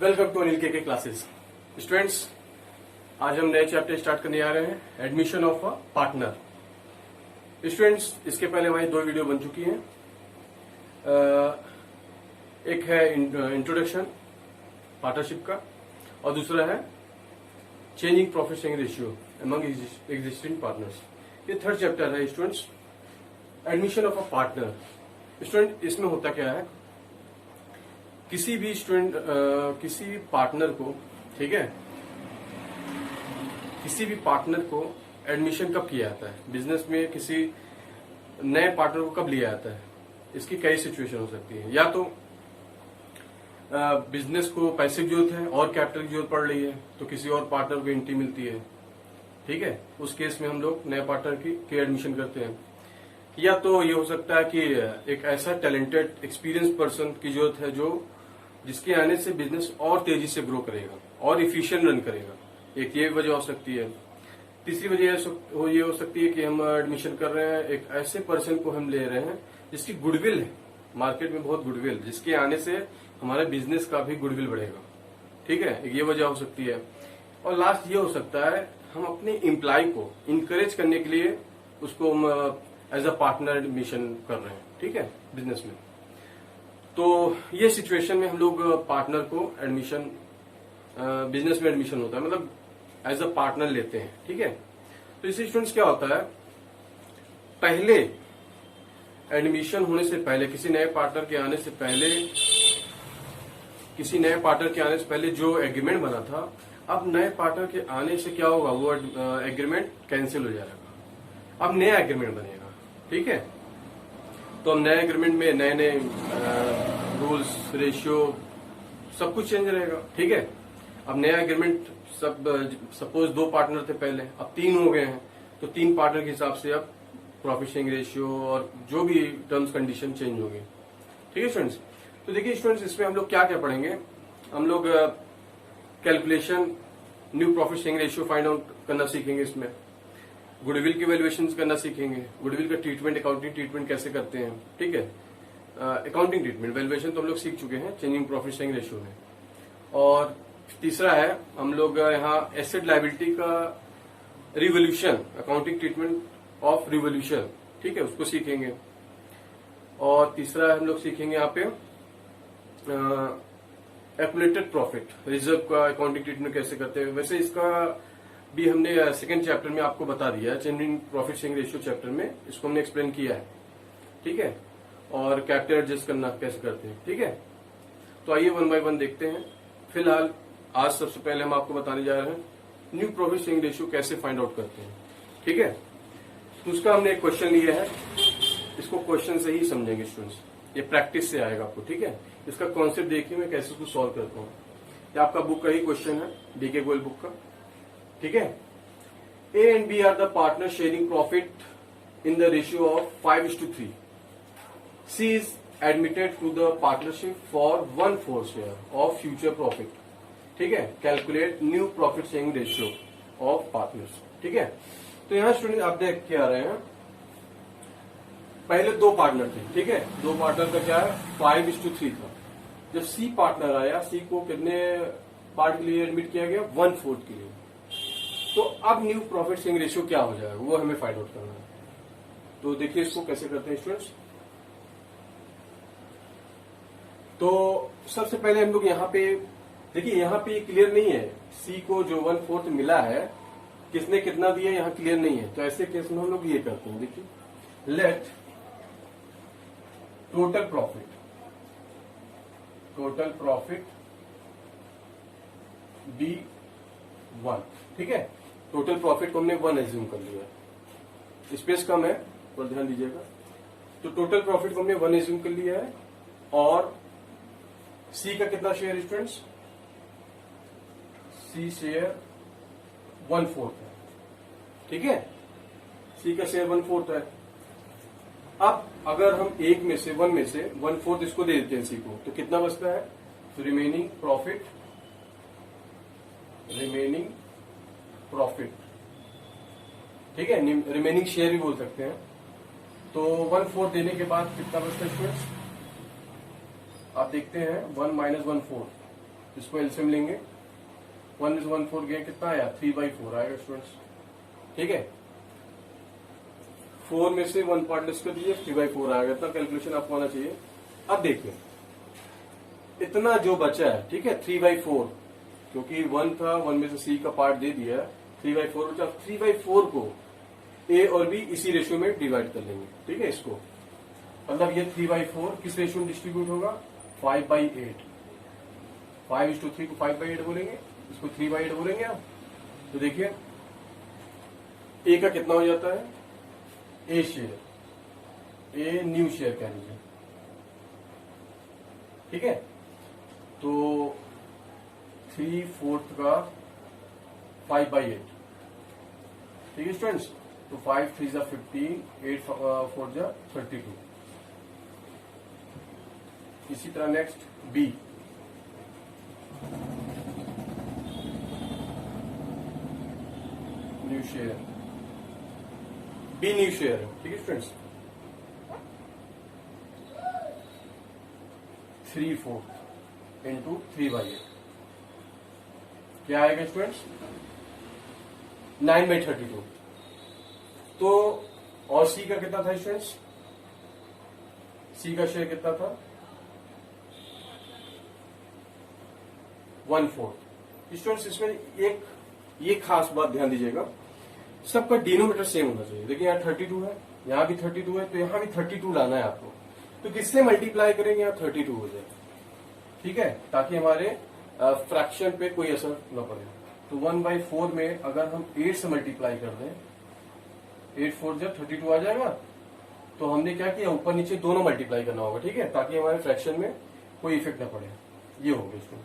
Welcome to Anil के classes. Students, आज हम नए चैप्टर स्टार्ट करने जा रहे हैं, admission of a partner. Students, इसके पहले हमारी 2 वीडियो बन चुकी हैं। एक है इंट्रोडक्शन पार्टनरशिप का और दूसरा है changing profit sharing ratio among existing partners. ये 3rd चैप्टर है students, admission of a partner. Student, इसमें होता क्या है, किसी भी स्टूडेंट किसी भी पार्टनर को, ठीक है, किसी भी पार्टनर को एडमिशन कब किया जाता है बिजनेस में, किसी नए पार्टनर को कब लिया जाता है, इसकी कई सिचुएशन हो सकती है। या तो बिजनेस को पैसे की जरूरत है और कैपिटल की जरूरत पड़ रही है तो किसी और पार्टनर को एंट्री मिलती है, ठीक है, उस केस में हम लोग नए पार्टनर की एडमिशन करते हैं। या तो ये हो सकता है कि एक ऐसा टैलेंटेड एक्सपीरियंस पर्सन की जरूरत है जो जिसके आने से बिजनेस और तेजी से ग्रो करेगा और इफिशिएंट रन करेगा, एक ये वजह हो सकती है। तीसरी वजह ये हो सकती है कि हम एडमिशन कर रहे हैं, एक ऐसे पर्सन को हम ले रहे हैं जिसकी गुडविल है, मार्केट में बहुत गुडविल, जिसके आने से हमारे बिजनेस का भी गुडविल बढ़ेगा, ठीक है, ये वजह हो सकती है। और लास्ट ये हो सकता है, हम अपने एम्प्लॉय को इंकरेज करने के लिए उसको एज अ पार्टनर एडमिशन कर रहे हैं, ठीक है, बिजनेस में। तो ये सिचुएशन में हम लोग पार्टनर को एडमिशन बिजनेस में एडमिशन होता है, मतलब एज अ पार्टनर लेते हैं, ठीक है। तो इससे स्टूडेंट्स क्या होता है, पहले एडमिशन होने से पहले, किसी नए पार्टनर के आने से पहले जो एग्रीमेंट बना था, अब नए पार्टनर के आने से क्या होगा, वो एग्रीमेंट कैंसिल हो जाएगा, अब नया एग्रीमेंट बनेगा, ठीक है। तो हम नए एग्रीमेंट में नए नए रूल्स, रेशियो, सब कुछ चेंज रहेगा, ठीक है। अब नया एग्रीमेंट, सपोज 2 पार्टनर थे पहले, अब 3 हो गए हैं, तो 3 पार्टनर के हिसाब से अब प्रॉफिट शेयरिंग रेशियो और जो भी टर्म्स कंडीशन चेंज होंगे, ठीक है स्टूडेंट्स। तो देखिए स्टूडेंट्स, इसमें हम लोग क्या क्या पढ़ेंगे, हम लोग calculation new profit sharing ratio find out करना सीखेंगे, इसमें गुडविल की वैल्यूएशन करना सीखेंगे, गुडविल का ट्रीटमेंट, अकाउंटिंग ट्रीटमेंट कैसे करते हैं, ठीक है, अकाउंटिंग ट्रीटमेंट, वैल्यूएशन तो हम लोग सीख चुके हैं चेंजिंग प्रॉफिट शेयरिंग रेशियो में। और तीसरा है हम लोग यहाँ एसेट लायबिलिटी का revolution, accounting treatment of revolution, ठीक है, उसको सीखेंगे। और तीसरा हम लोग सीखेंगे यहाँ पे एक्युमुलेटेड प्रॉफिट रिजर्व का अकाउंटिंग ट्रीटमेंट कैसे करते हैं। वैसे इसका भी हमने 2nd चैप्टर में आपको बता दिया है, changing profit sharing ratio chapter में इसको हमने एक्सप्लेन किया है, ठीक है, और कैपिटल एडजस्ट करना कैसे करते हैं, ठीक है। तो आइए 1 बाय 1 देखते हैं। फिलहाल आज सबसे पहले हम आपको बताने जा रहे हैं न्यू प्रॉफिट शेयरिंग रेशियो कैसे फाइंड आउट करते हैं, ठीक है। तो उसका हमने एक क्वेश्चन लिया है, इसको क्वेश्चन से ही समझेंगे स्टूडेंट्स, ये प्रैक्टिस से आएगा आपको, ठीक है। इसका कॉन्सेप्ट देखिए मैं कैसे उसको सॉल्व करता हूँ। ये आपका बुक का ही क्वेश्चन है, डीके गोयल बुक का, ठीक है। A and B are the partner sharing profit in the ratio of 5:3। C is admitted to the partnership for 1/4 share of future profit, ठीक है। Calculate new profit sharing ratio of partners, ठीक है। तो यहां student आप देख के आ रहे हैं, पहले 2 पार्टनर थे, ठीक है, 2 पार्टनर का क्या है, 5:3 था। जब सी पार्टनर आया, सी को कितने पार्ट के लिए एडमिट किया गया, 1/4 के लिए। तो अब न्यू प्रॉफिट शेयरिंग रेशियो क्या हो जाएगा, वो हमें फाइंड आउट करना है। तो देखिए इसको कैसे करते हैं स्टूडेंट्स। तो सबसे पहले हम लोग यहाँ पे देखिए, यहाँ पे क्लियर नहीं है, सी को जो 1/4 मिला है किसने कितना दिया यहाँ क्लियर नहीं है। तो ऐसे केस में हम लोग ये करते हैं, देखिए, लेट टोटल प्रॉफिट बी 1, ठीक है। टोटल प्रॉफिट को हमने 1 एज्यूम कर लिया, स्पेस कम है पर ध्यान दीजिएगा। तो टोटल प्रॉफिट को हमने 1 एज्यूम कर लिया है, और सी का कितना शेयर स्टूडेंट्स, सी शेयर 1/4 है, ठीक है, सी का शेयर 1/4 है। अब अगर हम 1 में से 1/4 इसको दे देते हैं सी को, तो कितना बचता है, तो रिमेनिंग प्रॉफिट ठीक है, रिमेनिंग शेयर भी बोल सकते हैं। तो 1/4 देने के बाद कितना बचता है स्टूडेंट्स, आप देखते हैं 1 - 1/4, इसको एलसीएम लेंगे, 1 में से 1/4 गए, कितना आया 3/4 आएगा स्टूडेंट्स। ठीक है, 4 में से 1 पार्ट लेस कर दीजिए, 3/4 आएगा। इतना कैलकुलेशन आपको आना चाहिए। अब देखिए इतना जो बचा है, ठीक है, 3/4, क्योंकि 1 था, 1 में से सी का पार्ट दे दिया, 3/4 बचा। 3/4 को ए और बी इसी रेशियो में डिवाइड कर लेंगे। ठीक है, इसको मतलब ये 3/4 किस रेशियो में डिस्ट्रीब्यूट होगा, 5/8। 5:3 को 5/8 बोलेंगे, इसको 3/8 बोलेंगे आप। तो देखिए ए का कितना हो जाता है, ए शेयर, ए न्यू शेयर कह लीजिए। ठीक है, तो 3/4 का 5/8। ठीक है स्टूडेंट्स, तो 5 3 जा 15, 8 4 जा 32। इसी तरह next B, new share, B new share है। ठीक है स्टूडेंट्स, 3/4 इंटू 3/8 क्या आएगा स्टूडेंट्स, 9/32। तो और सी का कितना था स्टूडेंट्स, सी का शेयर कितना था, 1/4। स्टूडेंट्स इसमें एक ये खास बात ध्यान दीजिएगा, सबका डिनोमीटर सेम होना चाहिए। देखिए यहाँ 32 है, यहाँ भी 32 है, तो यहाँ भी 32 लाना है आपको। तो किससे मल्टीप्लाई करेंगे, यहाँ 32 हो जाए। ठीक है, ताकि हमारे फ्रैक्शन पे कोई असर न पड़े। तो 1/4 में अगर हम 8 से मल्टीप्लाई कर दें, 8 4 जब 32 आ जाएगा। तो हमने क्या किया, ऊपर नीचे दोनों मल्टीप्लाई करना होगा। ठीक है, ताकि हमारे फ्रैक्शन में कोई इफेक्ट न पड़े। ये हो गया इसको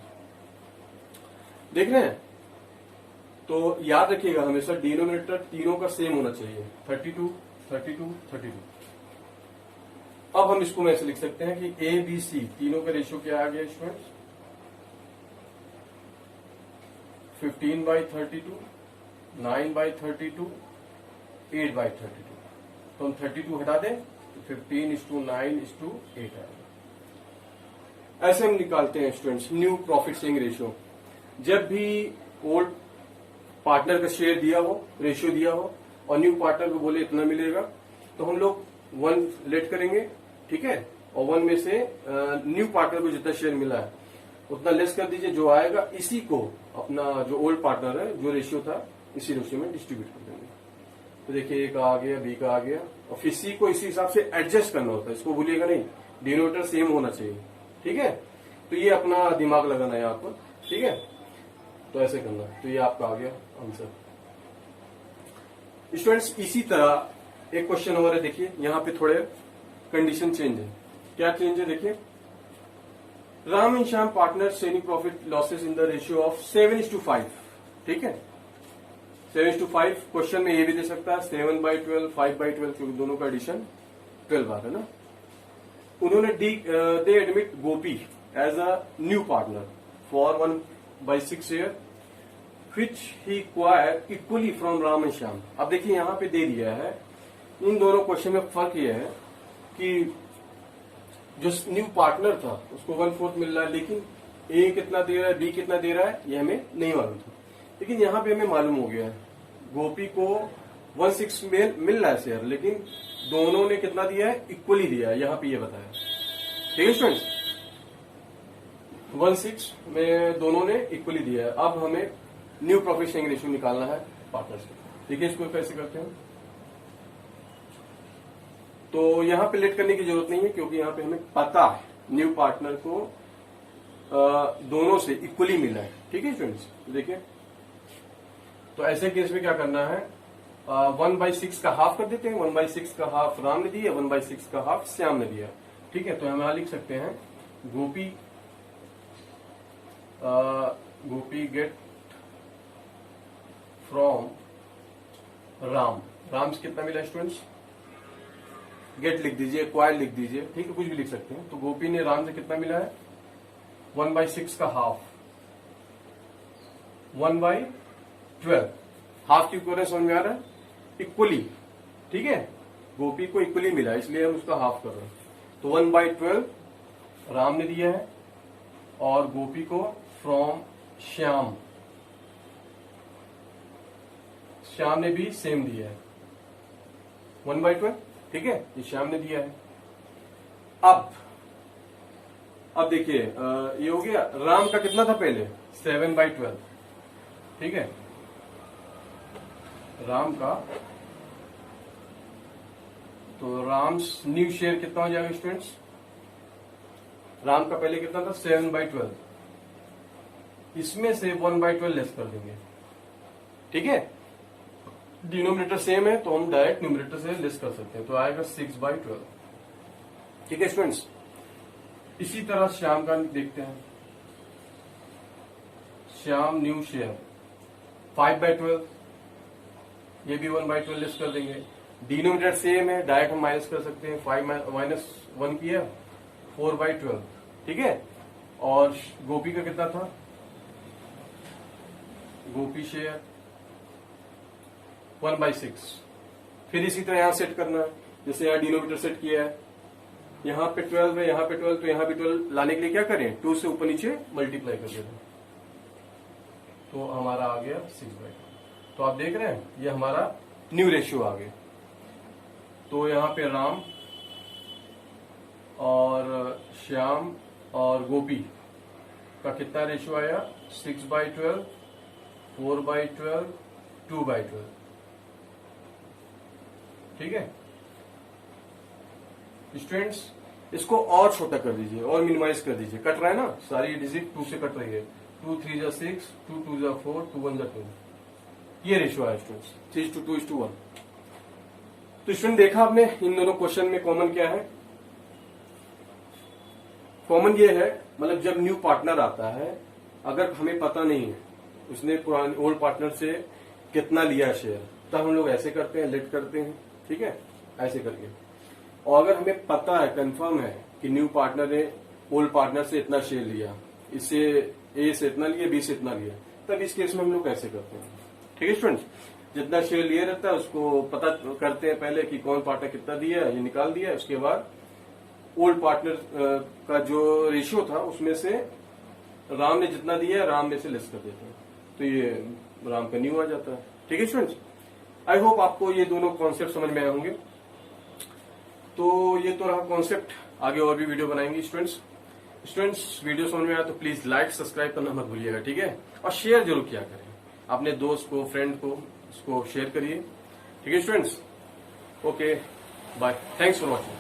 देख रहे हैं। तो याद रखिएगा हमेशा डिनोमिनेटर तीनों का सेम होना चाहिए, 32 32 32। अब हम इसको ऐसे लिख सकते हैं कि ए बी सी तीनों का रेशियो क्या आ गया स्टूडेंट्स, 15/32, 9/32, 8/32। तो हम 32 हटा दें तो 15:9:8 आएगा। ऐसे हम निकालते हैं students new profit sharing ratio. जब भी ओल्ड पार्टनर का शेयर दिया हो, रेशियो दिया हो, और न्यू पार्टनर को बोले इतना मिलेगा, तो हम लोग 1 लेट करेंगे। ठीक है, और 1 में से न्यू पार्टनर को जितना शेयर मिला है उतना लेस कर दीजिए, जो आएगा इसी को अपना जो ओल्ड पार्टनर है, जो रेशियो था, इसी रेशियो में डिस्ट्रीब्यूट कर देंगे। तो देखिए ए का आ गया, बी का आ गया, और फिर सी को इसी हिसाब से एडजस्ट करना होता है। इसको भूलिएगा नहीं, डिनोमिनेटर सेम होना चाहिए। ठीक है, तो ये अपना दिमाग लगाना है यहाँ पर। ठीक है, तो ऐसे करना है। तो ये आपका आ गया आंसर। स्टूडेंट्स इसी तरह एक क्वेश्चन और है, देखिए यहाँ पे थोड़े कंडीशन चेंज है। क्या चेंज है, देखिए Ram and Shyam partner sharing profit losses in the ratio of 7:5। ठीक है, 7:5। क्वेश्चन में ये भी दे सकता है 7/12, 5/12, क्योंकि दोनों का एडिशन 12 बार है ना। उन्होंने they admit Gopi as a new partner for 1/6 share which he acquired equally from Ram and Shyam. अब देखिए यहाँ पे दे दिया है, इन दोनों क्वेश्चन में फर्क यह है कि जो न्यू पार्टनर था उसको 1/4 मिल रहा है, लेकिन ए कितना दे रहा है, बी कितना दे रहा है, ये हमें नहीं मालूम था। लेकिन यहाँ पे हमें मालूम हो गया है, गोपी को 1/6 मिल रहा है शेयर, लेकिन दोनों ने कितना दिया है, इक्वली दिया है। यहाँ पे ये बताया। ठीक है स्टूडेंट्स, 1/6 में दोनों ने इक्वली दिया है। अब हमें न्यू प्रॉफिट शेयरिंग रेशियो निकालना है पार्टनर्स का। देखिए इसको कैसे करते हैं। तो यहां पे लेट करने की जरूरत नहीं है, क्योंकि यहां पे हमें पता है न्यू पार्टनर को दोनों से इक्वली मिला है। ठीक है स्टूडेंट्स, देखिए तो ऐसे केस में क्या करना है, 1/6 का हाफ कर देते हैं। 1/6 का हाफ राम ने दिया, 1/6 का हाफ श्याम ने दिया। ठीक है, तो हम यहां लिख सकते हैं गोपी गेट फ्रॉम राम। राम से कितना मिला स्टूडेंट्स, गेट लिख दीजिए, एक्वायर लिख दीजिए, ठीक है, कुछ भी लिख सकते हैं। तो गोपी ने राम से कितना मिला है, 1/6 का हाफ, 1/12। हाफ की इक्वलेंस समझ में आ रहा है। इक्वली, ठीक है, गोपी को इक्वली मिला इसलिए हम उसका हाफ कर रहे हैं। तो 1/12 राम ने दिया है और गोपी को फ्रॉम श्याम, श्याम ने भी सेम दिया है 1/12, ठीक है, ये श्याम ने दिया है। अब देखिए ये हो गया। राम का कितना था पहले 7/12, ठीक है, राम का, तो राम्स न्यू शेयर कितना हो जाएगा स्टूडेंट्स, राम का पहले कितना था 7/12, इसमें से 1/12 लेस कर देंगे, ठीक है, डिनोमिनेटर सेम है तो हम डायरेक्ट न्यूमरेटर से लेस कर सकते हैं, तो आएगा 6/12, ठीक है स्टूडेंट्स। इसी तरह श्याम का देखते हैं, श्याम न्यू शेयर 5/12, ये भी 1/12 लेस कर देंगे, डिनोमिनेटर सेम है डायरेक्ट हम माइनस कर सकते हैं, 5 माइनस 1 किया 4/12, ठीक है। और गोपी का कितना था, गोपी शेयर 1/6, फिर इसी तरह यहां सेट करना है, जैसे यहां डिनोमिनेटर सेट किया है, यहां पे 12 है, यहां पे 12, तो यहां भी 12 लाने के लिए क्या करें, 2 से ऊपर नीचे मल्टीप्लाई कर देते हैं, तो हमारा आ गया 6/12। तो आप देख रहे हैं ये हमारा न्यू रेशियो आ गया। तो यहां पे राम और श्याम और गोपी का कितना रेशियो आया 6/12, 4/12, 2/12, ठीक है स्टूडेंट्स। इसको और छोटा कर दीजिए और मिनिमाइज कर दीजिए, कट रहा है ना, सारी डिजिट 2 से कट रही है, 2 3 जा 6, 2 2 जा 4, 2 1 जा 2, ये रेशियो है स्टूडेंट्स 3:2:1। तो स्टूडेंट देखा आपने इन दोनों क्वेश्चन में कॉमन क्या है, कॉमन ये है, मतलब जब न्यू पार्टनर आता है, अगर हमें पता नहीं है उसने पुराने ओल्ड पार्टनर से कितना लिया शेयर, तब हम लोग ऐसे करते हैं, लेट करते हैं, ठीक है, ऐसे करके। और अगर हमें पता है, कंफर्म है कि न्यू पार्टनर ने ओल्ड पार्टनर से इतना शेयर लिया, इससे ए से इतना लिया, बी से इतना लिया, तब इस केस में हम लोग ऐसे करते हैं, ठीक है स्टूडेंट्स। जितना शेयर लिया रहता है उसको पता करते हैं पहले कि कौन पार्टनर कितना दिया, ये निकाल दिया, उसके बाद ओल्ड पार्टनर का जो रेशियो था उसमें से राम ने जितना दिया राम में से लेस कर देते हैं, तो ये राम का न्यू आ जाता है, ठीक है स्टूडेंट्स। आई होप आपको ये दोनों कॉन्सेप्ट समझ में आए होंगे। तो ये तो रहा कॉन्सेप्ट, आगे और भी वीडियो बनाएंगे स्टूडेंट्स। वीडियो समझ में आया तो प्लीज लाइक सब्सक्राइब करना मत भूलिएगा, ठीक है, और शेयर जरूर किया करें, अपने दोस्त को, फ्रेंड को, इसको शेयर करिए, ठीक है students. Okay bye, thanks for watching.